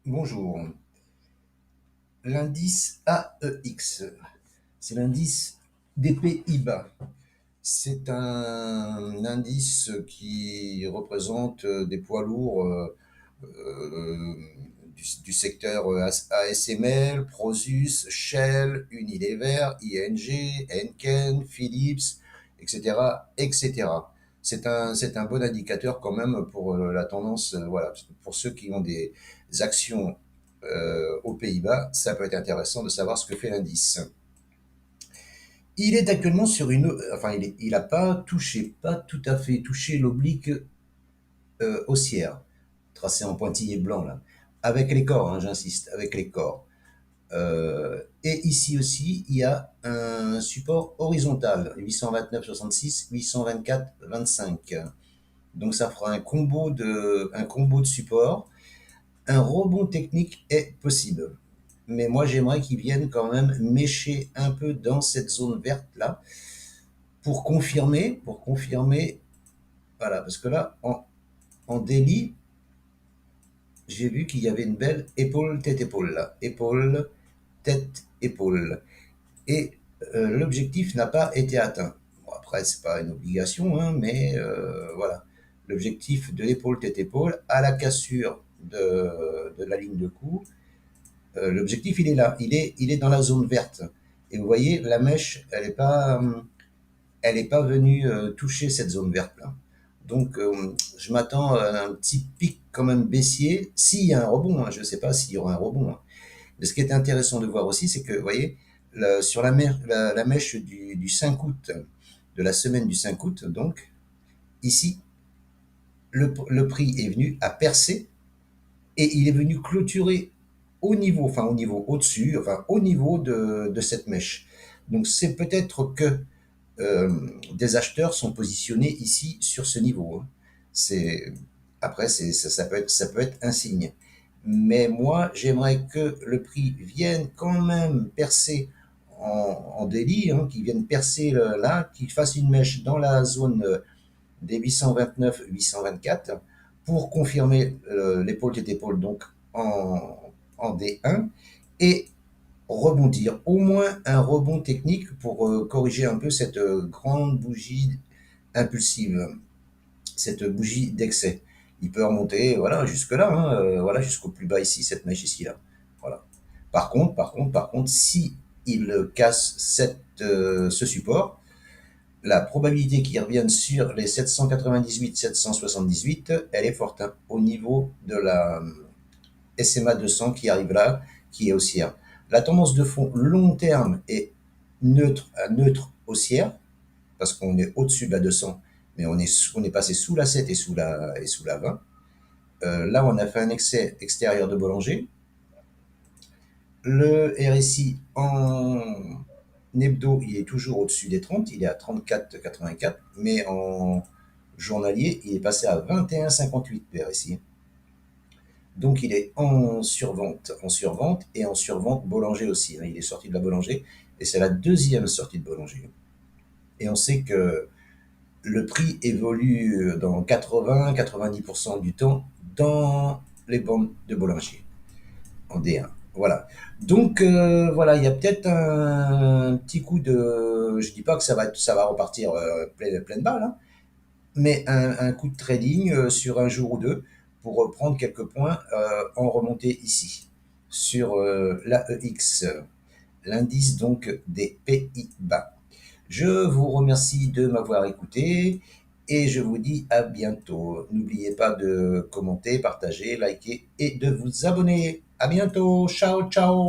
Bonjour. L'indice AEX, c'est l'indice des Pays-Bas. C'est un indice qui représente des poids lourds euh, du secteur ASML, Prosus, Shell, Unilever, ING, Henken, Philips, etc., etc. C'est un bon indicateur quand même pour la tendance, voilà, pour ceux qui ont des actions aux Pays-Bas, ça peut être intéressant de savoir ce que fait l'indice. Il est actuellement sur une, enfin, il a pas touché, pas tout à fait touché l'oblique haussière, tracée en pointillé blanc là, avec les corps, hein, j'insiste, avec les corps. Et ici aussi, il y a un support horizontal, 829,66, 824,25. Donc ça fera un combo de supports. Un rebond technique est possible. Mais moi, j'aimerais qu'ils viennent quand même mécher un peu dans cette zone verte là pour confirmer, voilà, parce que là, en daily, j'ai vu qu'il y avait une belle épaule, tête, épaule là, épaule, tête, épaule. Et l'objectif n'a pas été atteint. Bon, après, c'est pas une obligation, hein, mais voilà. L'objectif de l'épaule, tête, épaule, à la cassure de la ligne de coup, l'objectif, il est là. Il est dans la zone verte. Et vous voyez, la mèche, elle est pas venue toucher cette zone verte-là. Donc, je m'attends à un petit pic quand même baissier, s'il y a un rebond, hein. Je ne sais pas s'il y aura un rebond, hein. Mais ce qui est intéressant de voir aussi, c'est que, vous voyez, sur la mèche du 5 août, de la semaine du 5 août, donc, ici, le prix est venu à percer et il est venu clôturer au-dessus, enfin, au niveau de cette mèche. Donc, c'est peut-être que des acheteurs sont positionnés ici sur ce niveau, hein. C'est, après, ça peut être un signe. Mais moi, j'aimerais que le prix vienne quand même percer en délit, hein, qu'il vienne percer là, qu'il fasse une mèche dans la zone des 829-824 pour confirmer l'épaule tête épaule donc en D1 et rebondir, au moins un rebond technique pour corriger un peu cette grande bougie impulsive, cette bougie d'excès. Il peut remonter, voilà, jusque là, hein, voilà, jusqu'au plus bas ici, cette mèche ici là. Voilà. Par contre, si il casse ce support, la probabilité qu'il revienne sur les 798-778, elle est forte, hein, au niveau de la SMA 200 qui arrive là, qui est haussière. La tendance de fond long terme est neutre haussière, parce qu'on est au-dessus de la 200, mais on est passé sous la 7 et sous la 20. Là, on a fait un excès extérieur de Bollinger. Le RSI en hebdo, il est toujours au-dessus des 30, il est à 34,84, mais en journalier, il est passé à 21,58 le RSI. Donc il est en survente et en survente Bollinger aussi, hein. Il est sorti de la Bollinger et c'est la deuxième sortie de Bollinger. Et on sait que le prix évolue dans 80-90% du temps dans les bandes de Bollinger en D1. Voilà. Donc voilà, il y a peut-être un petit coup de, je dis pas que ça va repartir pleine balle, hein, mais un coup de trading sur un jour ou deux pour prendre quelques points en remontée ici sur l'AEX, l'indice donc des Pays-Bas. Je vous remercie de m'avoir écouté et je vous dis à bientôt. N'oubliez pas de commenter, partager, liker et de vous abonner. À bientôt. Ciao, ciao.